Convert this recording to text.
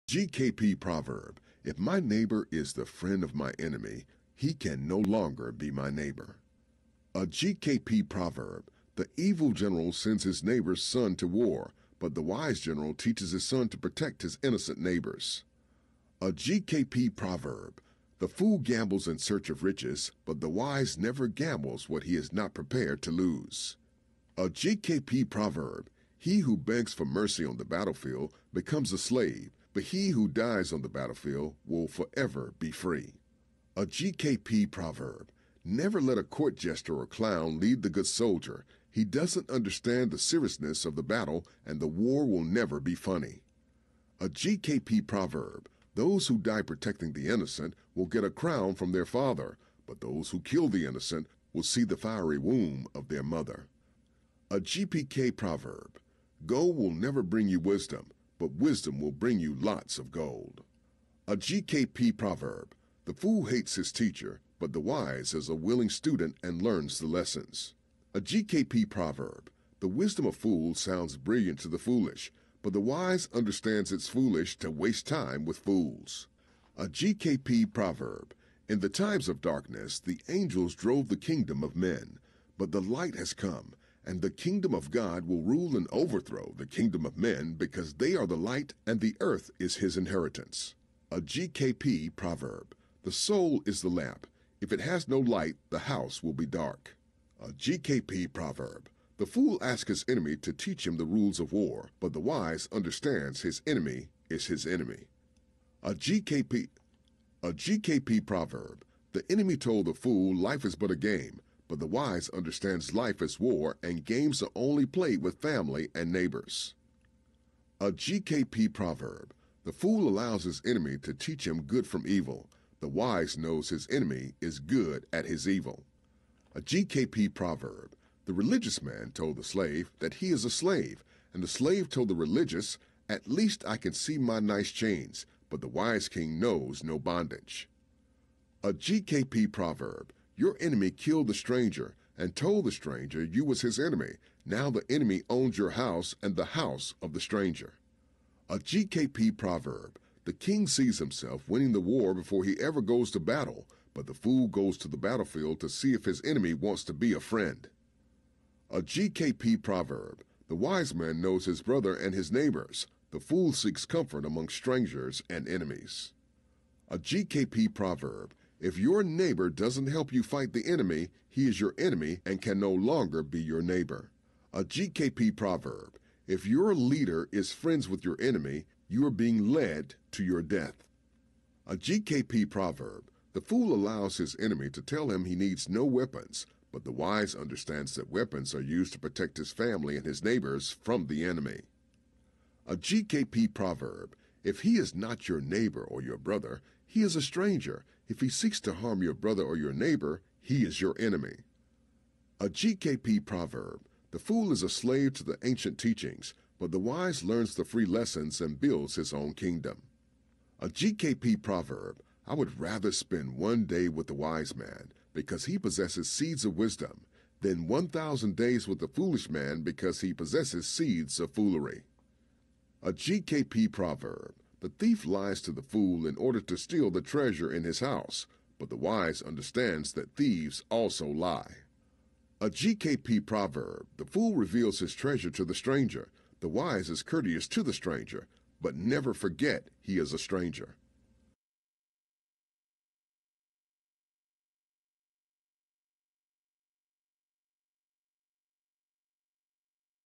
GKP proverb: if my neighbor is the friend of my enemy, he can no longer be my neighbor. A GKP proverb: the evil general sends his neighbor's son to war, but the wise general teaches his son to protect his innocent neighbors. A GKP proverb: the fool gambles in search of riches, but the wise never gambles what he is not prepared to lose. A GKP proverb: he who begs for mercy on the battlefield becomes a slave, but he who dies on the battlefield will forever be free. A GKP proverb: never let a court jester or clown lead the good soldier. He doesn't understand the seriousness of the battle, and the war will never be funny. A GKP proverb: those who die protecting the innocent will get a crown from their father, but those who kill the innocent will see the fiery womb of their mother. A GPK proverb: gold will never bring you wisdom, but wisdom will bring you lots of gold. A GKP proverb: the fool hates his teacher, but the wise is a willing student and learns the lessons. A GKP proverb: the wisdom of fools sounds brilliant to the foolish, but the wise understands it's foolish to waste time with fools. A GKP proverb: in the times of darkness, the angels drove the kingdom of men, but the light has come, and the kingdom of God will rule and overthrow the kingdom of men, because they are the light, and the earth is his inheritance. A GKP proverb: the soul is the lamp. If it has no light, the house will be dark. A GKP proverb: the fool asks his enemy to teach him the rules of war, but the wise understands his enemy is his enemy. A GKP proverb: the enemy told the fool life is but a game, but the wise understands life is war, and games are only played with family and neighbors. A GKP proverb: the fool allows his enemy to teach him good from evil. The wise knows his enemy is good at his evil. A GKP proverb: the religious man told the slave that he is a slave, and the slave told the religious, at least I can see my nice chains, but the wise king knows no bondage. A GKP proverb: your enemy killed the stranger and told the stranger you was his enemy. Now the enemy owns your house and the house of the stranger. A GKP proverb: the king sees himself winning the war before he ever goes to battle, but the fool goes to the battlefield to see if his enemy wants to be a friend. A GKP proverb: the wise man knows his brother and his neighbors. The fool seeks comfort among strangers and enemies. A GKP proverb: if your neighbor doesn't help you fight the enemy, he is your enemy and can no longer be your neighbor. A GKP proverb: if your leader is friends with your enemy, you are being led to your death. A GKP proverb: the fool allows his enemy to tell him he needs no weapons, but the wise understands that weapons are used to protect his family and his neighbors from the enemy. A GKP proverb: if he is not your neighbor or your brother, he is a stranger. If he seeks to harm your brother or your neighbor, he is your enemy. A GKP proverb: the fool is a slave to the ancient teachings, but the wise learns the free lessons and builds his own kingdom. A GKP proverb: I would rather spend one day with the wise man, because he possesses seeds of wisdom, than 1,000 days with the foolish man, because he possesses seeds of foolery. A GKP proverb: the thief lies to the fool in order to steal the treasure in his house, but the wise understands that thieves also lie. A GKP proverb: the fool reveals his treasure to the stranger. The wise is courteous to the stranger, but never forget he is a stranger.